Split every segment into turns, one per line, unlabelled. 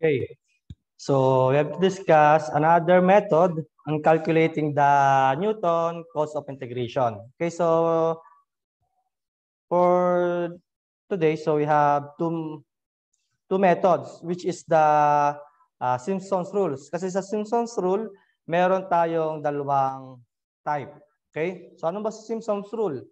Okay, so we have discussed another method on calculating the Newton cost of integration. Okay, so for today, so we have two methods, which is the Simpson's rules. Kasi sa Simpson's rule, meron tayong dalawang type. Okay, so ano ba sa Simpson's rule?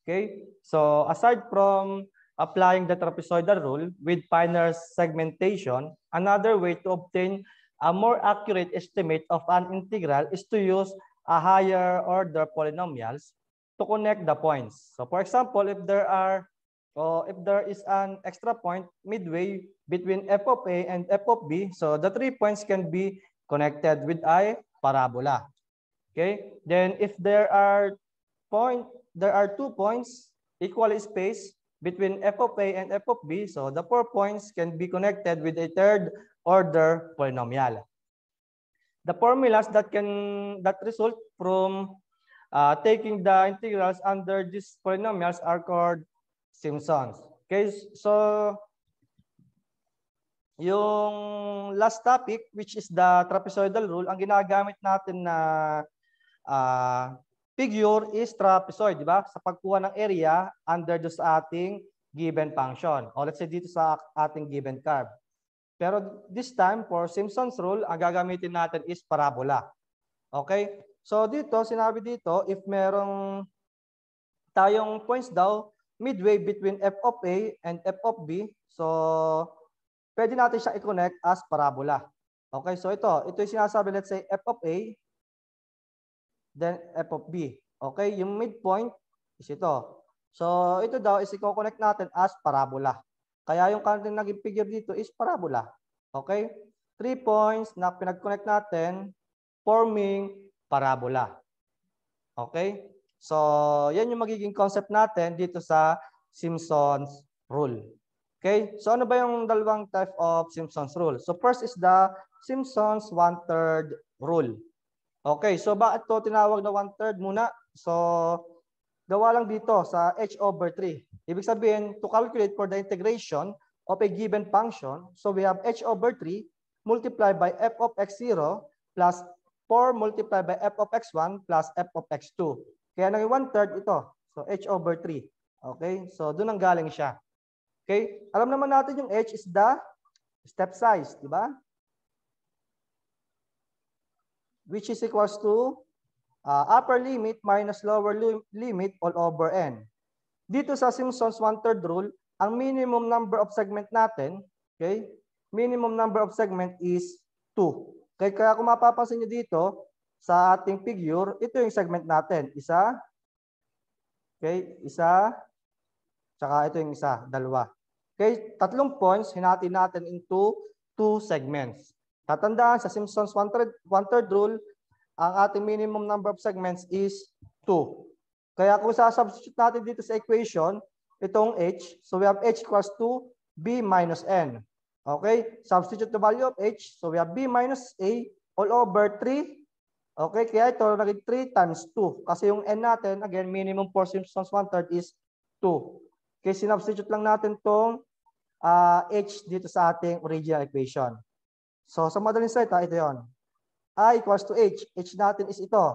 Okay, so aside from applying the trapezoidal rule with finer segmentation, another way to obtain a more accurate estimate of an integral is to use a higher order polynomials to connect the points. So for example, if there is an extra point midway between f of a and f of b, so the 3 points can be connected with a parabola. Okay, then if there are 2 points equally spaced between f of a and f of b, so the 4 points can be connected with a third order polynomial. The formulas that result from taking the integrals under these polynomials are called Simpsons. Okay, so yung last topic, which is the trapezoidal rule, ang ginagamit natin na figure is trapezoid, di ba? Sa pagkuha ng area under do sa ating given function. O let's say dito sa ating given curve. Pero this time, for Simpson's rule, ang gagamitin natin is parabola. Okay? So dito, sinabi dito, if merong tayong points daw midway between f of a and f of b, so pwede natin siya i-connect as parabola. Okay? So ito yung sinasabi, let's say f of a, then f of b. Okay? Yung midpoint is ito. So ito daw is i-connect natin as parabola. Kaya yung kanilang naging figure dito is parabola. Okay? 3 points na pinag-connect natin forming parabola. Okay? So, yan yung magiging concept natin dito sa Simpson's rule. Okay? So, ano ba yung dalawang type of Simpson's rule? So, first is the Simpson's 1/3 rule. Okay, so bakit ito tinawag na 1/3 muna? So, gawa lang dito sa h over 3. Ibig sabihin, to calculate for the integration of a given function, so we have h over 3 multiplied by f of x0 plus 4 multiplied by f of x1 plus f of x2. Kaya naging 1/3 ito. So, h over 3. Okay, so doon ang galing siya. Okay, alam naman natin yung h is the step size, di ba? Which is equals to upper limit minus lower limit all over n. Dito sa Simpson's 1/3 rule, ang minimum number of segment natin, okay, minimum number of segment is 2. Okay, kaya kung mapapansin niyo dito sa ating figure, ito yung segment natin. Isa, okay, isa, tsaka ito yung isa, dalawa. Okay, 3 points, hinati natin into 2 segments. Tatandaan sa Simpson's 1/3 rule, ang ating minimum number of segments is 2. Kaya kung sa-substitute natin dito sa equation, itong h, so we have h equals to b minus n. Okay, substitute the value of h, so we have b minus a all over 3. Okay, kaya ito naging 3 times 2. Kasi yung n natin, again, minimum for Simpson's 1/3 is 2. Okay, sinubstitute lang natin itong h dito sa ating original equation. So, sa madaling salita, ito yon. I equals to h. H natin is ito.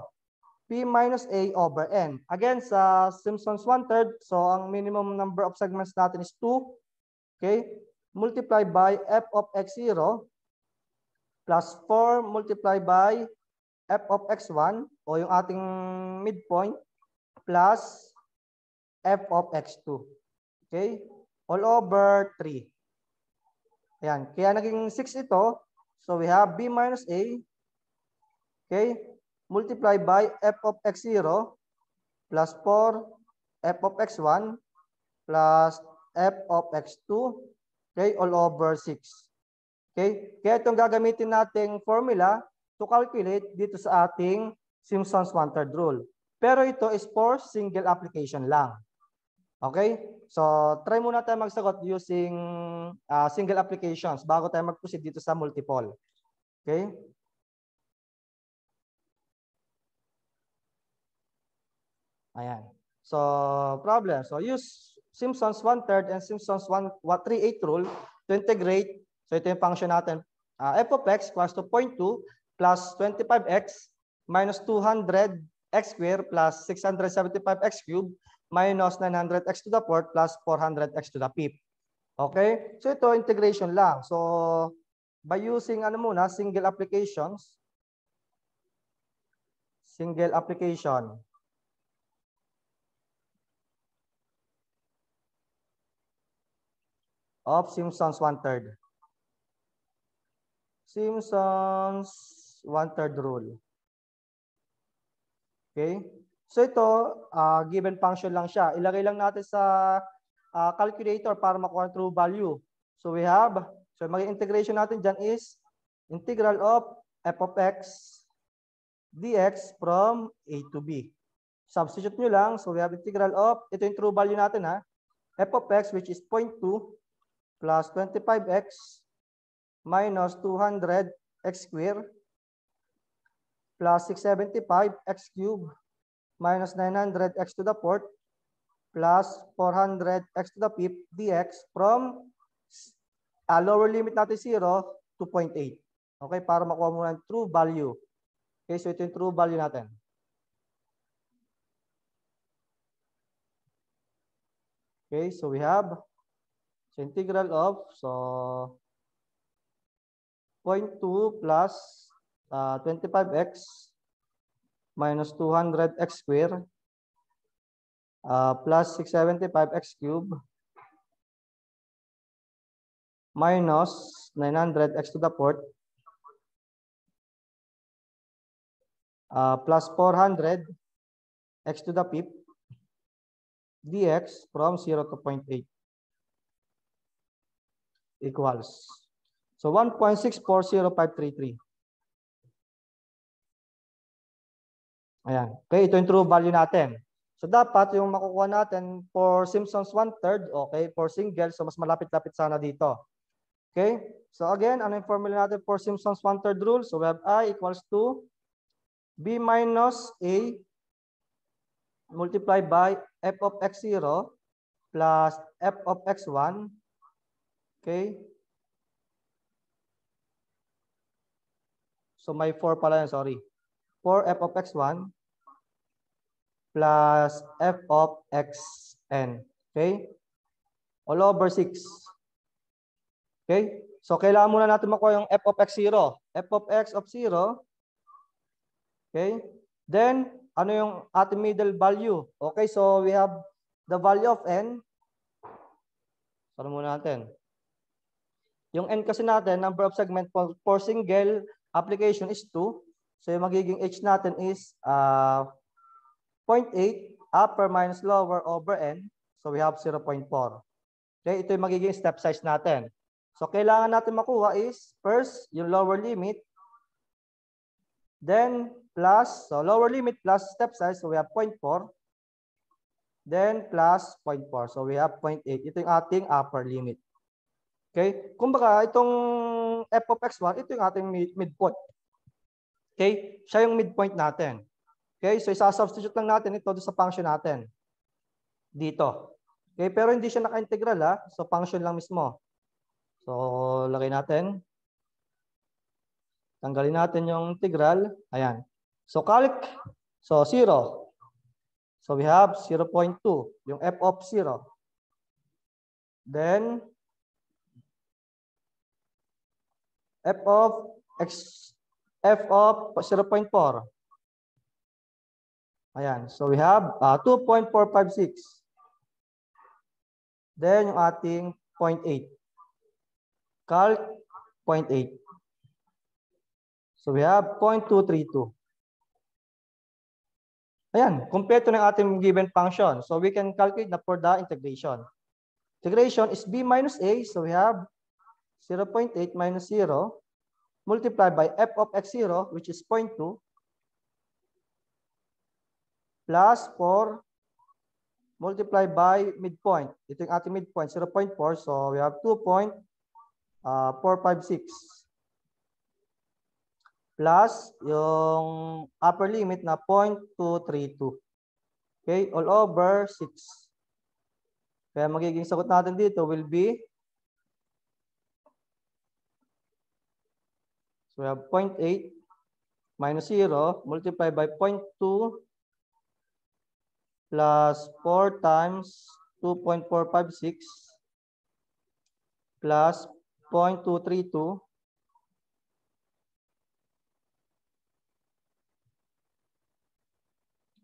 P minus A over N. Again, sa Simpson's 1/3, so ang minimum number of segments natin is 2. Okay? Multiplied by f of x0 plus 4 multiplied by f of x1 o yung ating midpoint plus f of x2. Okay? All over 3. Ayan. Kaya naging 6 ito. So we have b minus A, okay, multiplied by f of x0 plus 4 f of x1 plus f of x2, okay, all over 6. Okay, kaya itong gagamitin nating formula to calculate dito sa ating Simpson's 1/3 rule. Pero ito is for single application lang. Okay? So, try muna tayo magsagot using single applications bago tayo mag-proceed dito sa multiple. Okay? Ayan. So, problem. So, use Simpson's 1/3 and Simpson's 3/8 rule to integrate. So, ito yung function natin. f of x equals to 0.2 plus 25x minus 200x squared plus 675x cubed minus 900x to the fourth plus 400x to the fifth. Okay? So ito, integration lang. So, by using single applications. Single application. Of Simpson's one-third. Simpson's one-third rule. Okay? So ito, given function lang siya. Ilagay lang natin sa calculator para makuha ang true value. So we have, so maging integration natin dyan is integral of f of x dx from a to b. Substitute nyo lang. So we have integral of, ito yung true value natin f of x which is 0.2 plus 25x minus 200x squared plus 675x cubed minus 900x to the fourth plus 400x to the fifth dx from lower limit natin 0 to 0.8. Okay, para makuha mo ng true value. Okay, so ito yung true value natin. Okay, so we have integral of 0.2 plus 25x minus 200x squared plus 675x cubed minus 900x to the fourth plus 400x to the fifth dx from 0 to 0.8 equals. So 1.640533. Ayan. Okay, ito yung true value natin. So dapat yung makukuha natin for Simpson's one-third, okay, for single, so mas malapit-lapit sana dito. Okay? So again, ano yung formula natin for Simpson's one-third rule? So we have I equals to B minus A multiplied by F of x0 plus F of x1. Okay? So may 4 pala yan, sorry. 4F of x1 plus F of xn. Okay? All over 6. Okay? So kailangan muna natin makuha yung F of x0. F of x of 0. Okay? Then, ano yung ating middle value? Okay, so we have the value of n. Saan muna natin? Yung n kasi natin, number of segment for single application is 2. So yung magiging h natin is 0.8 upper minus lower over n. So we have 0.4. Okay, ito yung magiging step size natin. So kailangan natin makuha is first yung lower limit. Then plus, so lower limit plus step size, so we have 0.4. Then plus 0.4. So we have 0.8. Ito yung ating upper limit. Okay? Kumbaga, itong f of x1, ito yung ating midpoint. Okay? Siya yung midpoint natin. Okay? So isa-substitute lang natin ito sa function natin. Dito. Okay? Pero hindi siya naka-integral So function lang mismo. So lagay natin. Tanggalin natin yung integral. Ayan. So calc. So 0. So we have 0.2. Yung f of 0. Then f of 0.4. Ayan. So we have 2.456. Then yung ating 0.8. Calc 0.8. So we have 0.232. Ayan, kumpleto ng ating given function. So we can calculate na for the integration. Integration is b minus a. So we have 0.8 minus 0 multiplied by f of x0, which is 0.2, plus 4 multiplied by midpoint. Ito yung ating midpoint, 0.4. So we have 2.456. Plus yung upper limit na 0.232. Okay, all over 6. Kaya magiging sagot natin dito will be So we have 0.8 minus 0 multiplied by 0.2 plus 4 times 2.456 plus 0.232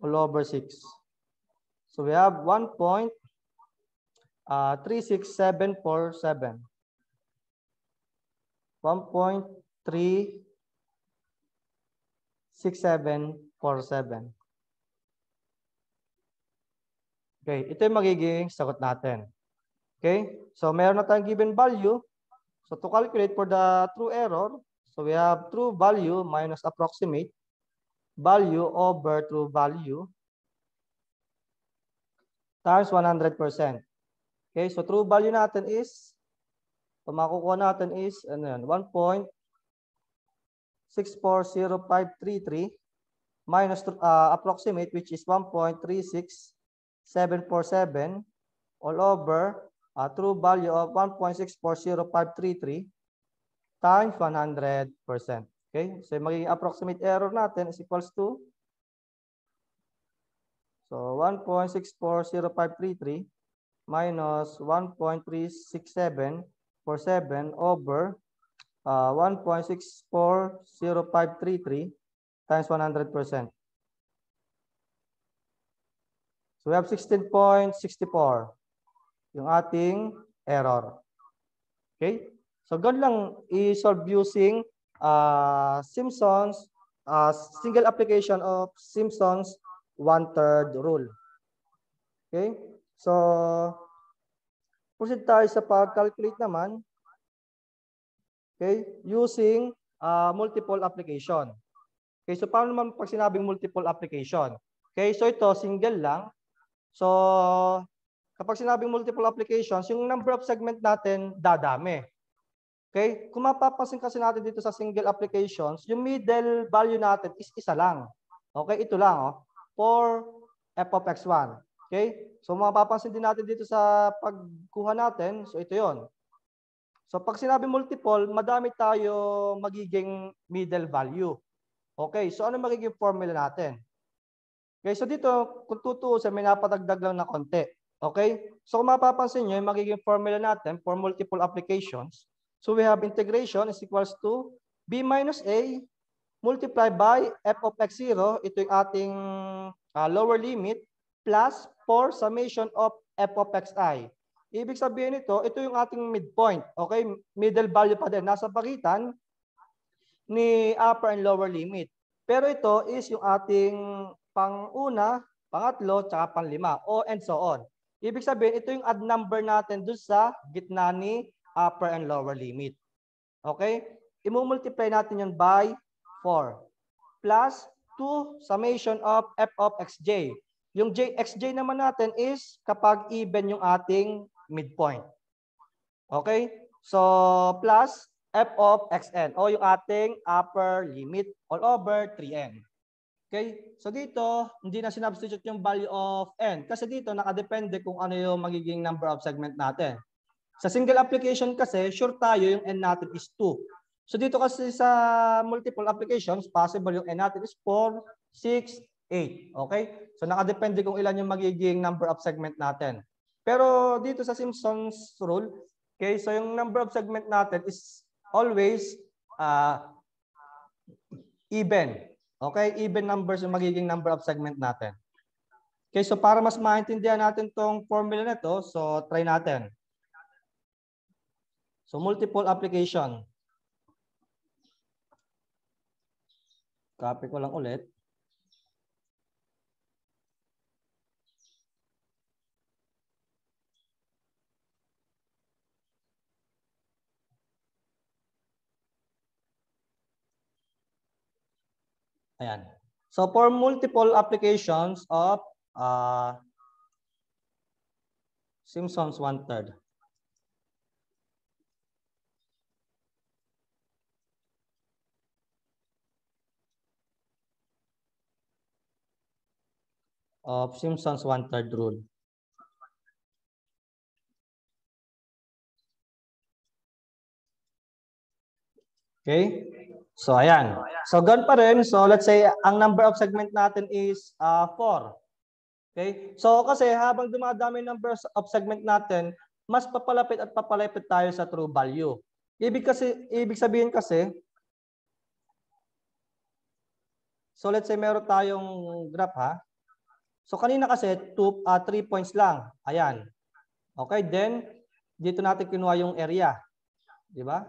all over 6. So we have 1.36747. 1.36747. Okay, ito yung magiging sagot natin. Okay, so meron na tayong given value. So to calculate for the true error, so we have true value minus approximate value over true value times 100%. Okay, so true value natin is, so makukuha natin is, ano yan, 1.640533 minus approximate, which is 1.36747 all over true value of 1.640533 times 100%. Okay, so magiging approximate error natin is equals to, so 1.640533 minus 1.36747 over 1.640533 times 100%. So we have 16.64 yung ating error. Okay? So ganun lang i-solve using Simpson's single application of Simpson's 1/3 rule. Okay? So proceed tayo sa pag-calculate naman. Okay? Using multiple application. Okay, so paano naman pag sinabing multiple application? Okay, so ito single lang. So kapag sinabing multiple applications, yung number of segment natin dadami. Okay? Kung mapapansin kasi natin dito sa single applications, yung middle value natin is isa lang. Okay? Ito lang, oh, for f of x1. Okay? So mapapansin din natin dito sa pagkuha natin. So ito yon. So pag sinabing multiple, madami tayo magiging middle value. Okay? So ano magiging formula natin? Okay? So dito, kung tutuusin, may napatagdag lang na konti. Okay? So kung mapapansin nyo, yung magiging formula natin for multiple applications, so we have integration is equals to b minus a multiplied by f of x0, ito yung ating lower limit, plus 4 summation of f of xi. Ibig sabihin ito yung ating midpoint. Okay? Middle value pa din. Nasa pagitan ni upper and lower limit. Pero ito is yung ating pang-una, pangatlo, tsaka pang-lima, and so on. Ibig sabihin, ito yung odd number natin doon sa gitna ni upper and lower limit. Okay? I-multiply natin yun by 4 plus 2 summation of f of xj. Yung xj naman natin is kapag even yung ating midpoint. Okay? So, plus f of xn o yung ating upper limit all over 3n. Okay? So dito, hindi na sinubstitute yung value of n kasi dito nakadepende kung ano yung magiging number of segment natin. Sa single application kasi, sure tayo yung n natin is 2. So dito kasi sa multiple applications, possible yung n natin is 4, 6, 8. Okay? So nakadepende kung ilan yung magiging number of segment natin. Pero dito sa Simpson's rule, okay, so yung number of segment natin is always even. Okay, even numbers yung magiging number of segment natin. Okay, so para mas maintindihan natin tong formula na to, so try natin. So multiple application. Copy ko lang ulit. Ayan. So for multiple applications of Simpson's 1/3. Of Simpson's 1/3 rule. Okay? So, ayan. So, ganun pa rin. So, let's say, ang number of segment natin is 4. Okay? So, kasi habang dumadami yung number of segment natin, mas papalapit at papalapit tayo sa true value. Ibig sabihin kasi, so let's say meron tayong graph ha. So, kanina kasi 3 points lang. Ayan. Okay, then dito natin kinuha yung area. Di ba?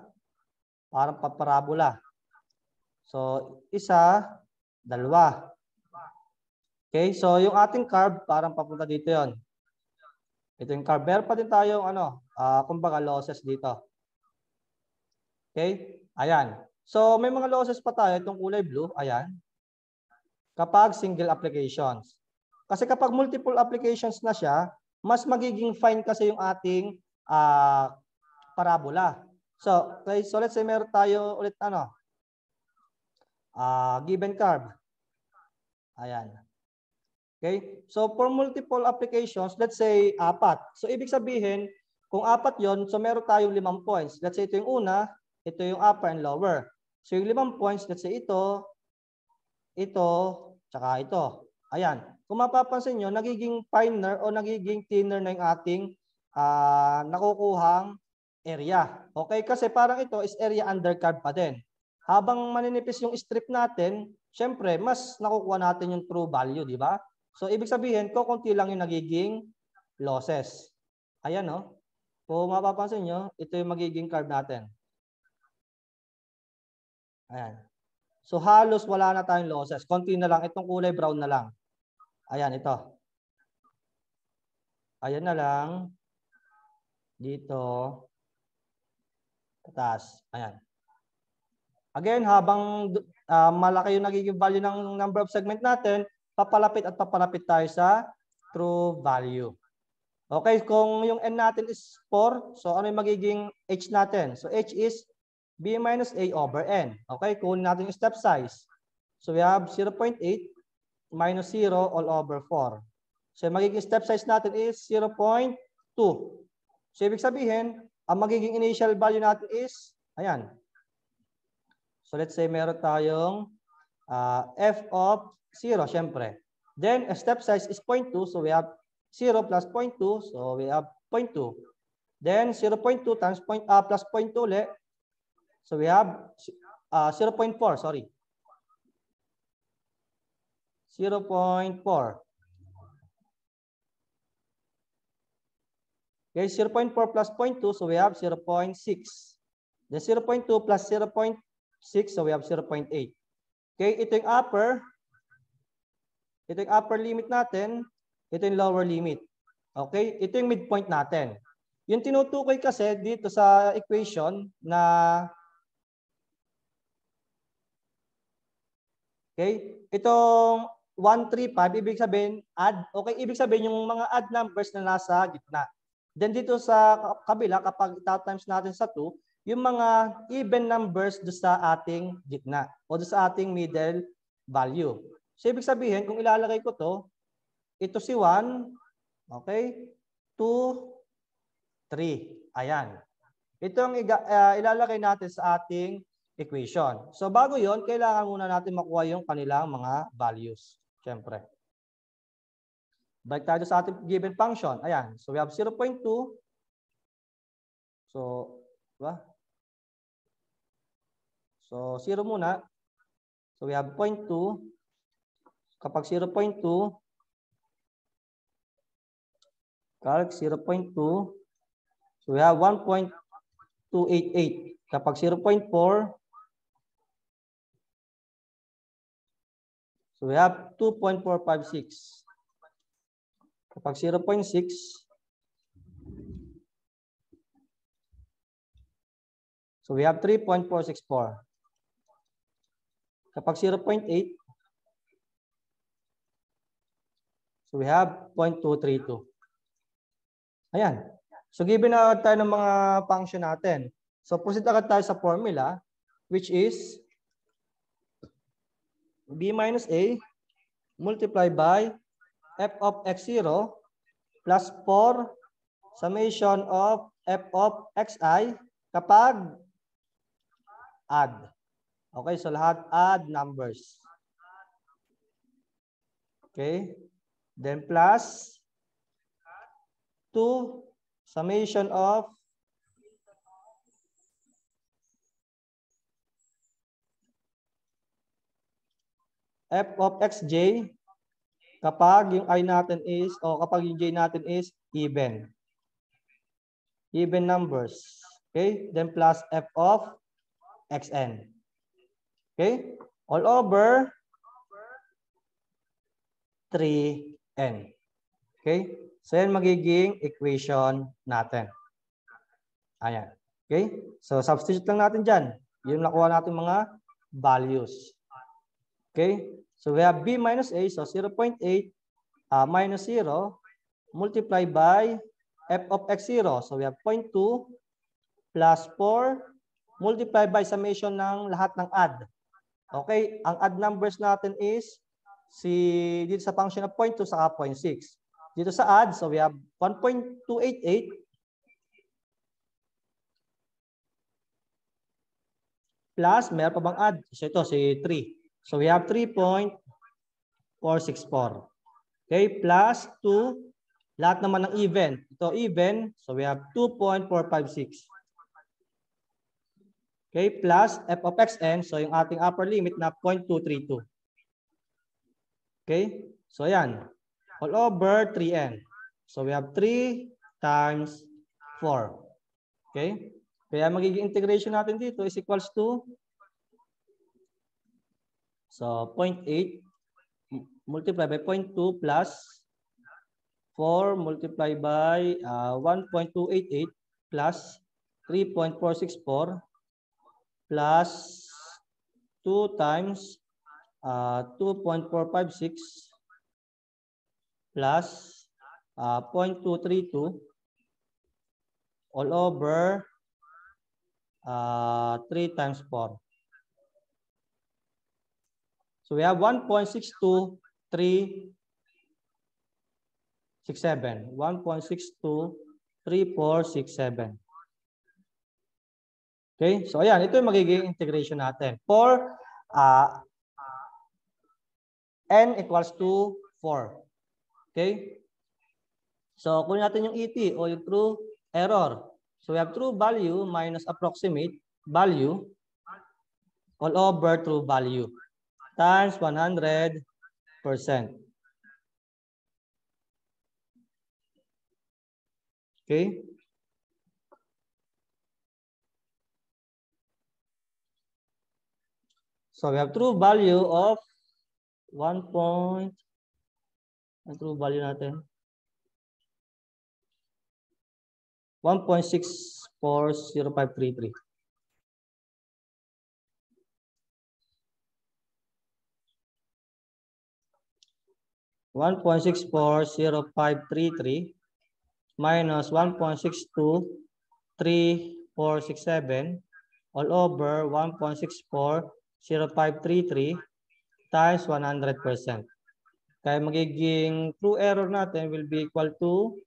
Parang paparabola. So, isa, dalawa. Okay, so yung ating curve, parang papunta dito yon. Ito yung curve. Meron pa din tayong kumbaga losses dito. Okay, ayan. So, may mga losses pa tayo. Itong kulay blue, ayan. Kapag single applications. Kasi kapag multiple applications na siya, mas magiging fine kasi yung ating parabola. So, okay, so let's say meron tayo ulit given curve. Ayan. Okay? So, for multiple applications, let's say 4. So, ibig sabihin, kung 4 yon, so meron tayong 5 points. Let's say ito yung una, ito yung upper and lower. So, yung 5 points, let's say ito, tsaka ito. Ayan. Kung mapapansin nyo, nagiging finer o nagiging thinner na yung ating nakukuhang area. Okay? Kasi parang ito is area under curve pa din. Habang maninipis yung strip natin, syempre, mas nakukuha natin yung true value, di ba? So, ibig sabihin, kukunti lang yung nagiging losses. Ayan, no? Kung mapapansin nyo, ito yung magiging curve natin. Ayan. So, halos wala na tayong losses. Konti na lang. Itong kulay brown na lang. Ayan, ito. Ayan na lang. Dito. Taas. Ayan. Again, habang malaki yung nagiging value ng number of segment natin, papalapit at papalapit tayo sa true value. Okay, kung yung n natin is 4, so ano yung magiging h natin? So h is b minus a over n. Okay, kunin natin yung step size. So we have 0.8 minus 0 all over 4. So yung magiging step size natin is 0.2. So ibig sabihin, ang magiging initial value natin is, ayan. So let's say meron tayong f of 0, syempre. Then a step size is 0.2, so we have 0 plus 0.2, so we have 0.2. Then 0.2 times plus 0.2 ulit, so we have 0.4, sorry. 0.4. Okay, 0.4 plus 0.2, so we have 0.6. Then 0.2 plus 0.6, so we have 0.8. Okay, ito yung upper. Ito yung upper limit natin. Ito yung lower limit. Okay, ito yung midpoint natin. Yung tinutukoy kasi dito sa equation na okay, itong 135 ibig sabihin add, okay, ibig sabihin yung mga odd numbers na nasa gitna. Then dito sa kabila kapag ita-times natin sa 2, yung mga even numbers do sa ating gitna o do sa ating middle value. So ibig sabihin kung ilalagay ko to, ito si 1, okay? 2, 3. Ayan. Ito ang ilalagay natin sa ating equation. So bago yon, kailangan muna natin makuha yung kanilang mga values. Siyempre. Balik tayo sa ating given function. Ayan. So we have 0.2. So, diba? So 0 muna. So we have 0.2. Kapag 0.2, calc 0.2, so we have 1.288. Kapag 0.4, so we have 2.456. Kapag 0.6, so we have 3.464. Kapag 0.8, so we have 0.232. Ayan. So given na tayo ng mga function natin. So proceed agad tayo sa formula, which is b minus a multiplied by f of x0 plus 4 summation of f of xi kapag add. Okay, so lahat add numbers. Okay. Then plus 2 summation of f of xj kapag yung I natin is, o kapag yung j natin is even. Even numbers. Okay? Then plus f of xn. Okay? All over 3n. Okay? So yan magiging equation natin. Ayan. Okay? So substitute lang natin dyan. Yung nakuha natin mga values. Okay? So we have b minus a, so 0.8 minus 0 multiplied by f of x0. So we have 0.2 plus 4 multiplied by summation ng lahat ng add. Okay? Ang add numbers natin is dito sa function of 0.2 saka 0.6. Dito sa add, so we have 1.288 plus, meron pa bang add? So ito, si 3. So we have 3.464. Okay, plus 2, lahat naman ng even. Ito even, so we have 2.456. Okay, plus f of xn, so yung ating upper limit na 0.232. Okay, so yan. All over 3n. So we have 3 times 4. Okay, kaya magiging integration natin dito is equals to, so 0.8 multiplied by 0.2 plus 4 multiplied by 1.288 plus 3.464 plus 2 times 2.456 plus 0.232 all over 3 times 4. So we have 1.62367. 1.623467. Okay? So ayan, ito yung magiging integration natin. For n equals to 4. Okay? So kunin natin yung ET o yung true error. So we have true value minus approximate value all over true value times 100%. Okay? So we have true value of 1. Ang true value natin 1.640533. (1.640533) minus 1.623467 all over 1.640533 times 100%. Kaya magiging true error natin will be equal to,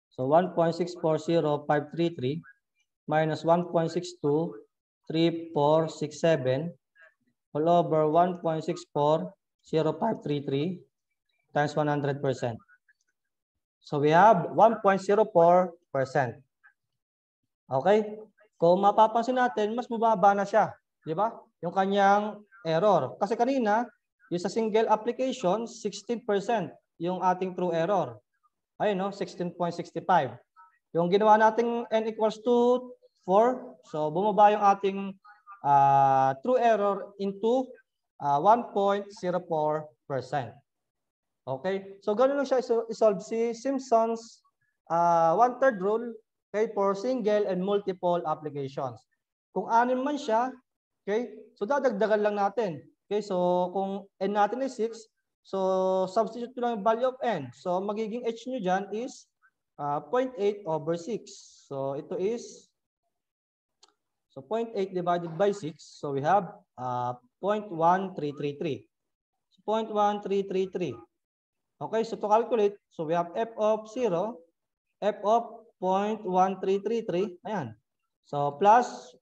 so 1.640533 minus 1.623467 all over 1.640533 times 100%. So we have 1.04%. Okay? Kung mapapansin natin, mas mababa na siya. Di ba? Yung kanyang error. Kasi kanina, yung sa single application, 16% yung ating true error. Ayun, no? 16.65. Yung ginawa nating n equals to 4, so bumaba yung ating true error into 1.04%. Okay? So ganun lang siya isolve si Simpson's 1/3 rule, okay, for single and multiple applications. Kung 6 man siya, okay, so dadagdagan lang natin. Okay, so kung n natin is 6, so substitute ko lang yung value of n. So magiging h nyo dyan is 0.8 over 6. So ito is, so 0.8 divided by 6. So we have 0.1333. So 0.1333. Okay, so to calculate, so we have f of 0, f of 0.1333. Ayan. So plus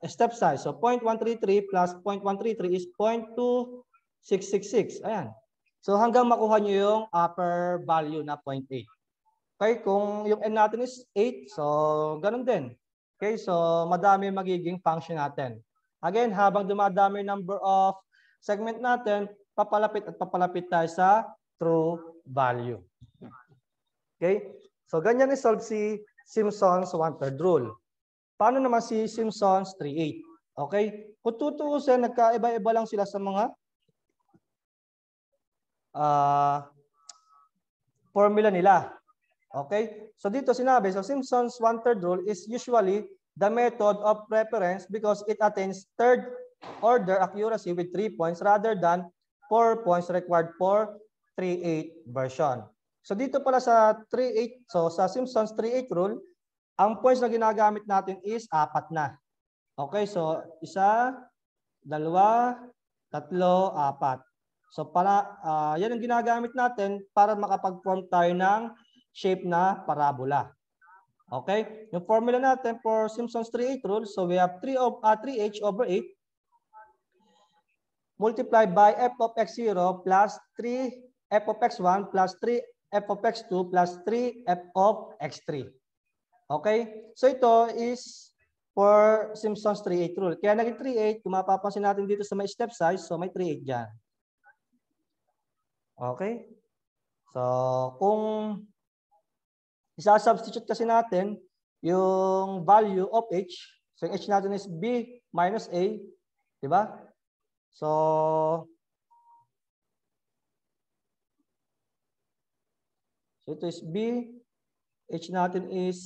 step size. So 0.133 plus 0.133 is 0.2666. Ayan. So hanggang makuha nyo yung upper value na 0.8. Okay, kung yung n natin is 8, so ganun din. Okay, so madami magiging function natin. Again, habang dumadami number of segment natin, papalapit at papalapit tayo sa true value. Okay, so ganyan isolve si Simpson's one-third rule. Paano naman si Simpson's 3/8? Okay, kung tutuusin, nagkaiba-iba lang sila sa mga formula nila. Okay, so dito sinabi, so Simpson's one-third rule is usually the method of preference because it attains third order accuracy with 3 points rather than 4 points required for 3/8 version. So dito pala sa 3/8, so sa Simpson's 3/8 rule, ang points na ginagamit natin is 4 na. Okay, so 1, 2, 3, 4. So para yan ang ginagamit natin para makapag-form tayo ng shape na parabola. Okay? Yung formula natin for Simpson's 3/8 rule, so we have 3h over 8 multiplied by f of x0 plus 3f of x1 plus 3f of x2 plus 3f of x3. Okay? So ito is for Simpson's 3/8 rule. Kaya naging 3/8, kung mapapansin natin dito sa may step size, so may 3/8 dyan. Okay? So kung isa-substitute kasi natin yung value of h. So yung h natin is b minus a. Diba? So ito is b. H natin is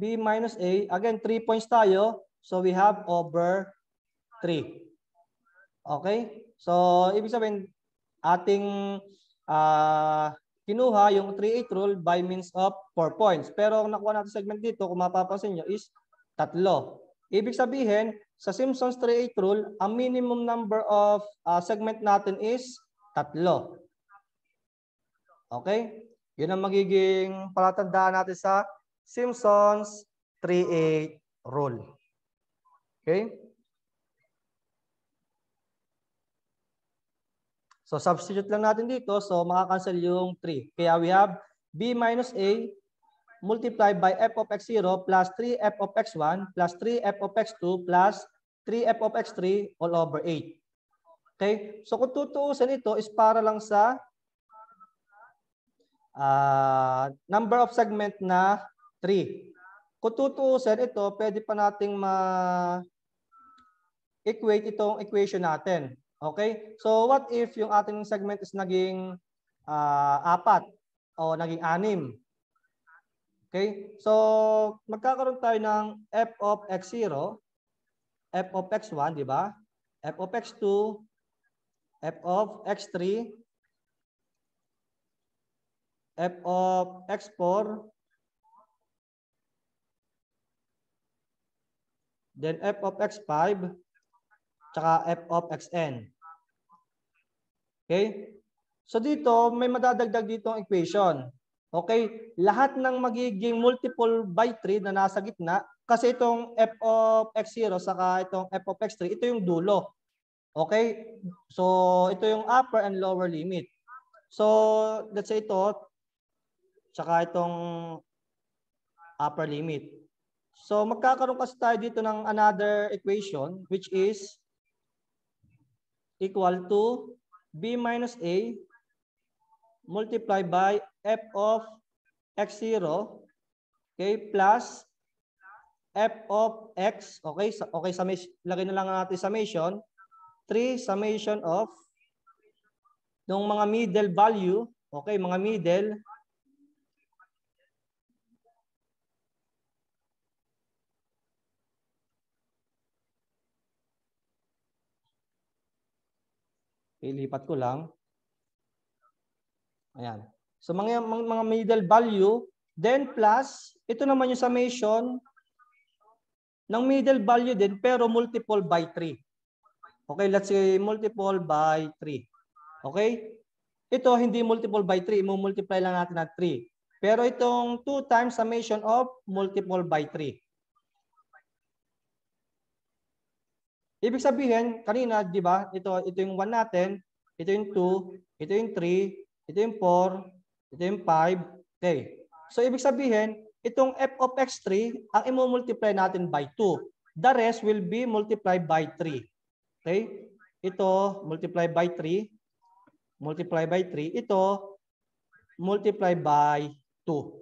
b minus a. Again, 3 points tayo. So we have over 3. Okay? So ibig sabihin, ating kinuha yung 3/8 rule by means of 4 points. Pero ang nakuha natin segment dito, kung mapapansin nyo, is 3. Ibig sabihin, sa Simpson's 3/8 rule, ang minimum number of segment natin is 3. Okay? Yun ang magiging palatandaan natin sa Simpson's 3/8 rule. Okay? So substitute lang natin dito. So makakancel yung 3. Kaya we have b minus a multiplied by f of x0 plus 3f of x1 plus 3f of x2 plus 3f of x3 all over 8. Okay? So kung tutuusin ito is para lang sa number of segment na 3. Kung tutuusin ito, pwede pa nating ma-equate itong equation natin. Okay? So what if yung ating segment is naging 4 o naging 6? Okay? So magkakaroon tayo ng f of x0, f of x1, di ba? F of x2, f of x3, f of x4, then f of x5, tsaka f of xn. Okay? So dito, may madadagdag dito ang equation. Okay? Lahat ng magiging multiple by 3 na nasa gitna, kasi itong f of x0 saka itong f of x3, ito yung dulo. Okay? So ito yung upper and lower limit. So let's say ito, tsaka itong upper limit. So magkakaroon kasi tayo dito ng another equation which is equal to b minus a multiplied by f of x0, okay, plus f of x, okay, okay, lagay na lang natin summation, 3 summation of ng mga middle value, okay, mga middle, ilipat ko lang. Ayan. So mga middle value, then plus, ito naman yung summation ng middle value din pero multiple by 3. Okay, let's say multiple by 3. Okay? Ito hindi multiple by 3, i-multiply lang natin ng 3. Pero itong 2 times summation of multiple by 3. Ibig sabihin, kanina, di ba, ito yung 1 natin, ito yung 2, ito yung 3, ito yung 4, ito yung 5. Okay. So, ibig sabihin, itong f of x3, ang i-multiply natin by 2. The rest will be multiplied by 3. Okay? Ito, multiply by 3. Multiply by 3. Ito, multiply by 2.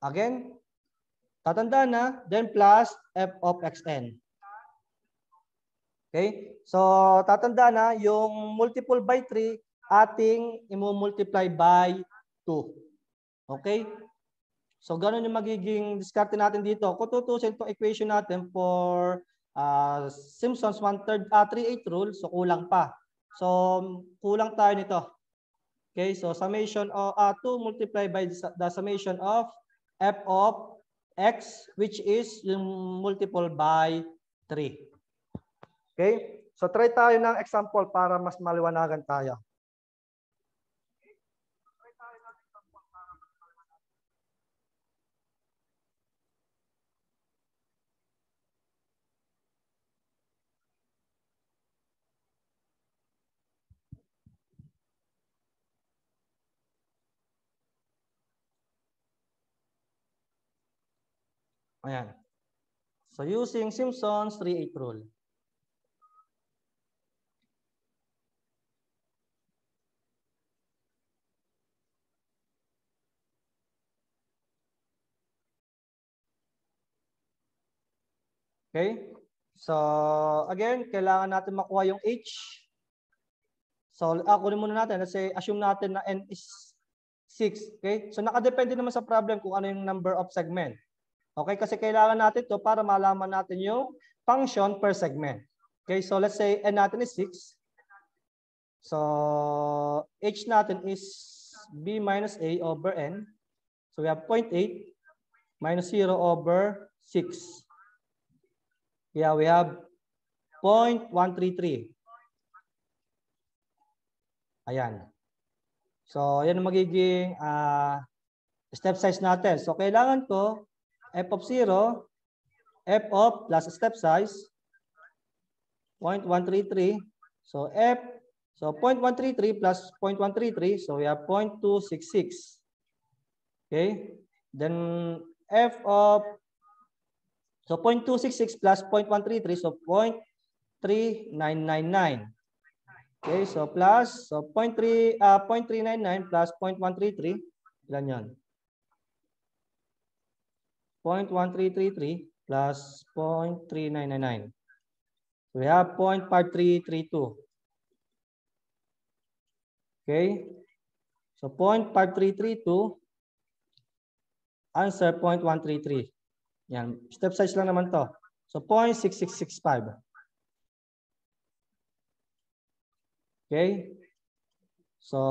Again, tatandaan na, then plus f of xn. Okay? So, tatandaan na, yung multiple by 3, ating i-multiply by 2. Okay? So, ganun yung magiging diskarte natin dito. Kung tutusin itong equation natin for Simpson's 3/8 rule, so kulang pa. So, kulang tayo nito. Okay, so summation of 2 multiplied by the summation of f of x, which is yung multiple by 3. Okay, so try tayo ng example para mas maliwanagan tayo. Ayan. So using Simpson's 3/8 rule. Okay? So again, kailangan natin makuha yung h. So kunin muna natin, let's say assume natin na n is 6, okay? So nakadepende naman sa problem kung ano yung number of segment. Okay, kasi kailangan natin to para malaman natin yung function per segment. Okay, so let's say n natin is 6. So h natin is b minus a over n. So we have 0.8 minus 0 over 6. Yeah, we have 0.133. Ayan. So yan ang magiging step size natin. So kailangan ko f of 0, f of plus step size, 0.133. So f, so 0.133 plus 0.133, so we have 0.266. Okay. Then f of, so 0.266 plus 0.133, so 0.3999. Okay, so plus, so 0.399 plus 0.133, ilan yun? 0.1333 plus 0.3999. So we have 0.5332. Okay, so 0.5332, answer 0.133. Yan, step size lang naman to. So 0.6665. Okay, so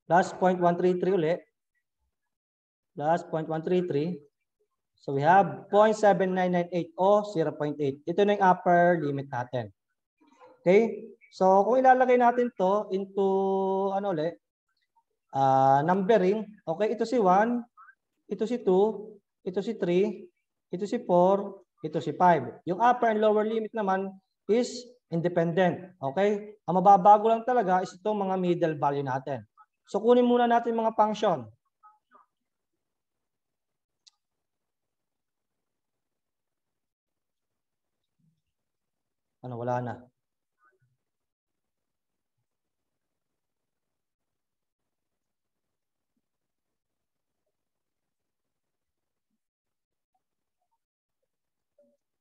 plus 0.133 ulit. Plus 0.133. So we have 0.7998 o 0.8. Ito na yung upper limit natin. Okay? So kung ilalagay natin to into ano ulit, numbering, okay, ito si 1, ito si 2, ito si 3, ito si 4, ito si 5. Yung upper and lower limit naman is independent. Okay? Ang mababago lang talaga is itong mga middle value natin. So kunin muna natin mga function. Ano, wala na.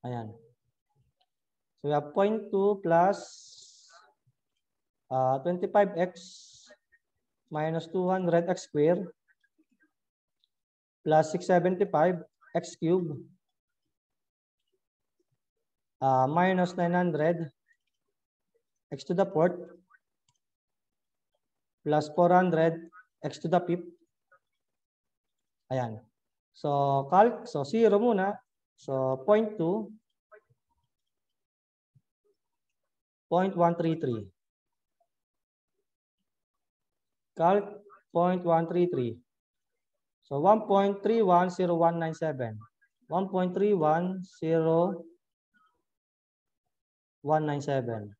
Ayan. So we have 0.2 plus 25x minus 200x squared plus 675x cubed minus 900 x to the fourth plus 400 x to the fifth. Ayan. So calc, so 0 muna. So 0.2, 0.133. Calc 0.133. So 1.310197. 1.310,197.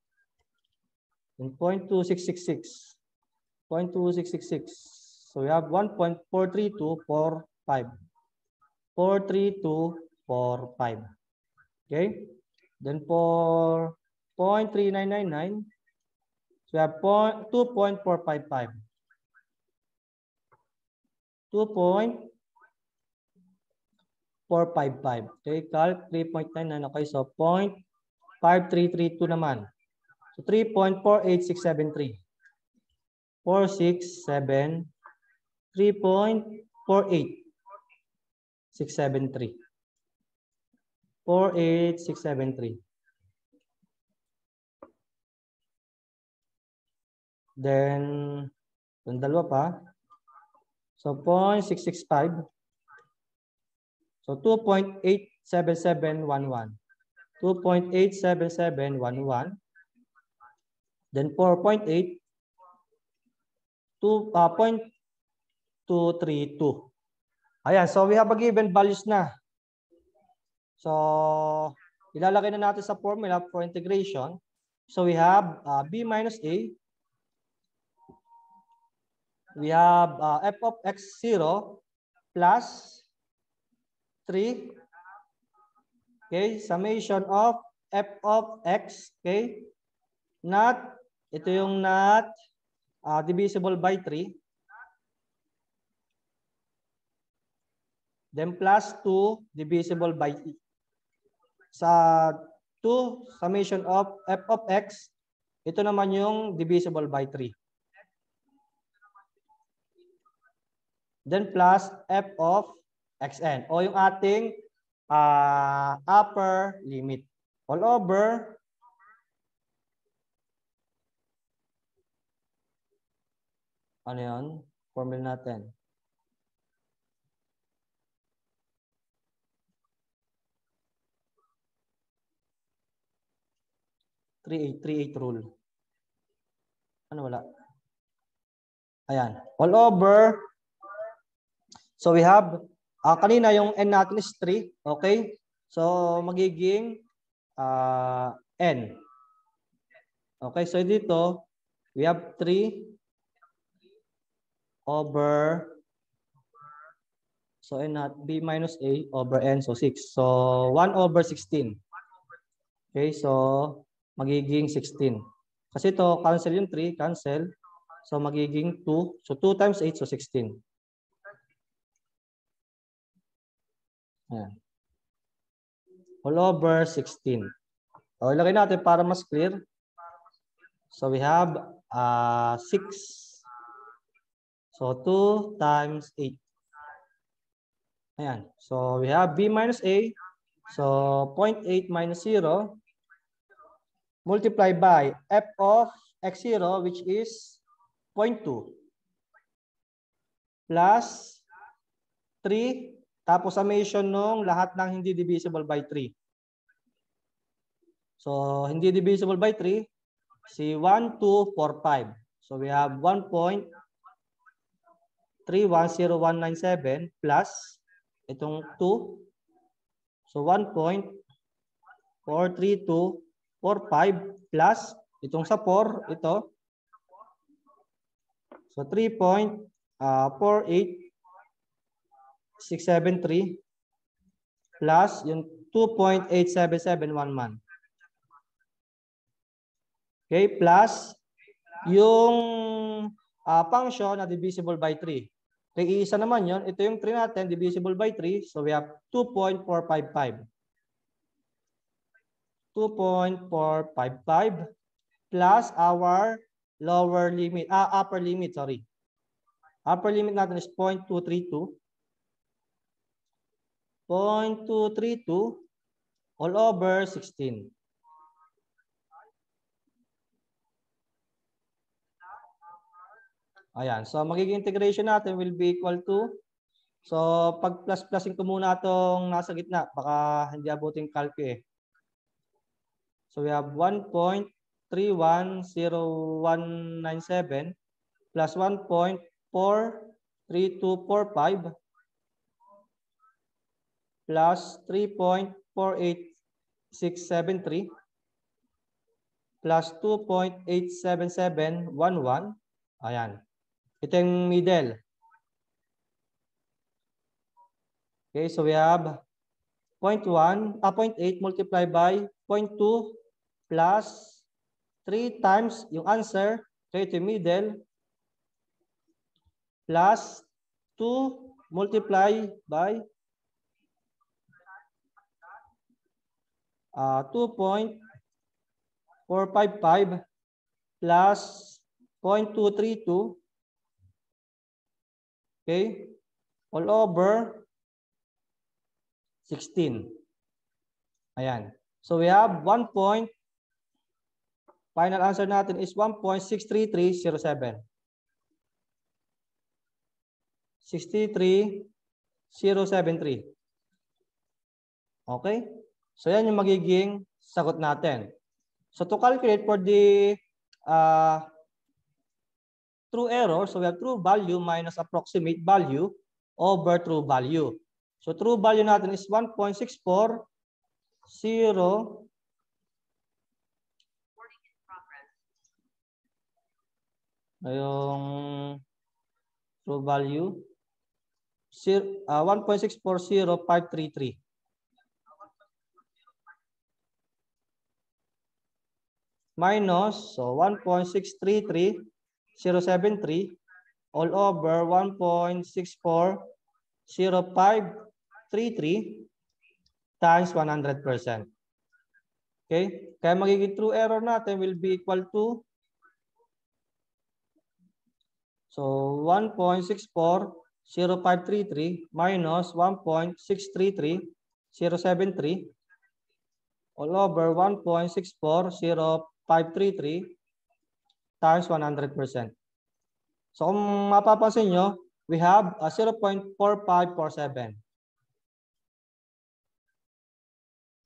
And 0.2666. 0.2666. So we have 1.43245. 43245. Okay? Then for 0.3999, so we have 2.455. 2.455. Okay, calc 3.99. Okay, so 0.5332 naman. So 3.48673. 3.48673. 48673. Then, yung dalawa pa. So 0.665. So 2.87711. 2.87711. Then 4.8. 2.232. Ayan, so we have a given values na. So, ilalagay na natin sa formula for integration. So we have b minus a. We have f of x0 plus 3. Okay, summation of f of x. Okay, not, ito yung not divisible by 3. Then plus 2 divisible by e. Sa 2 summation of f of x, ito naman yung divisible by 3. Then plus f of xn o yung ating upper limit all over ano yun? Formula natin. Three-eight rule. Ano wala? Ayan. All over. So we have, kanina yung n natin is 3. Okay? So magiging n. Okay? So dito, we have 3 over, so n at b minus a over n, so 6. So 1 over 16. Okay? So magiging 16. Kasi ito, cancel yung 3, cancel. So magiging 2. So 2 times 8, so 16. Ayan. All over 16. So ilagay natin para mas clear. So we have 6. So 2 times 8. Ayan. So we have b minus a. So 0.8 minus 0. Multiply by f of x0, which is 0.2. Plus 3. Tapos summation nung lahat ng hindi divisible by 3. So hindi divisible by 3. Si 1, 2, 4, 5. So we have 1.310197 plus itong 2. So 1.43245 plus itong sa 4, ito. So 3.48673 plus yung 2.87711. Okay, plus yung function na divisible by 3. Kaya isa naman yun, ito yung 3 natin, divisible by 3. So we have 2.455. 2.455 plus our lower limit, upper limit, sorry. Upper limit natin is 0.232. 0.232 all over 16. Ayan. So magiging integration natin will be equal to, so pag plus-plusin ko muna itong nasa gitna, baka hindi abuting calcu eh. So we have 1.310197 plus 1.43245 plus 3.48673 plus 2.87711. Ayan. Ito yung middle. Okay, so we have 0.8 multiplied by 0.2 plus 3 times yung answer. Okay, ito yung middle. Plus 2 multiply by 2.455 plus 0.232. Okay, all over 16. Ayan. So we have final answer natin is 1.63307. 63073. Okay? So yan yung magiging sagot natin. So to calculate for the true error, so we have true value minus approximate value over true value. So true value natin is 1.640. Yung true value 1.640533. Minus, so 1.633073 all over 1.640533 times 100%. Okay? Kaya magiging true error natin will be equal to so 1.640533 minus 1.633073 all over 1.6400533 times 100%. So kung mapapansin nyo, we have a 0.4547.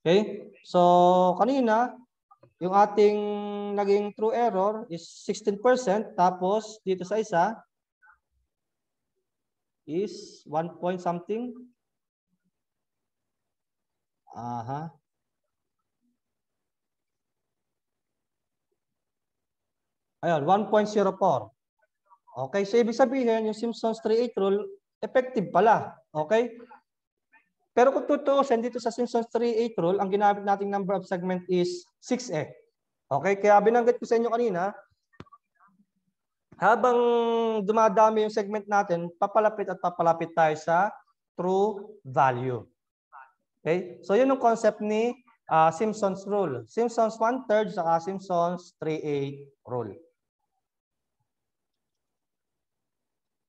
Okay? So kanina, yung ating naging true error is 16%. Tapos dito sa isa is 1 point something. Ayun, 1.04. Okay, so ibig sabihin, yung Simpson's 3/8 rule, effective pala. Okay? Pero kung tutuusin dito sa Simpson's 3/8 rule, ang ginamit nating number of segment is 6. Okay, kaya binanggit ko sa inyo kanina, habang dumadami yung segment natin, papalapit at papalapit tayo sa true value. Okay? So yun yung concept ni Simpson's rule. Simpson's 1/3 saka Simpson's 3/8 rule.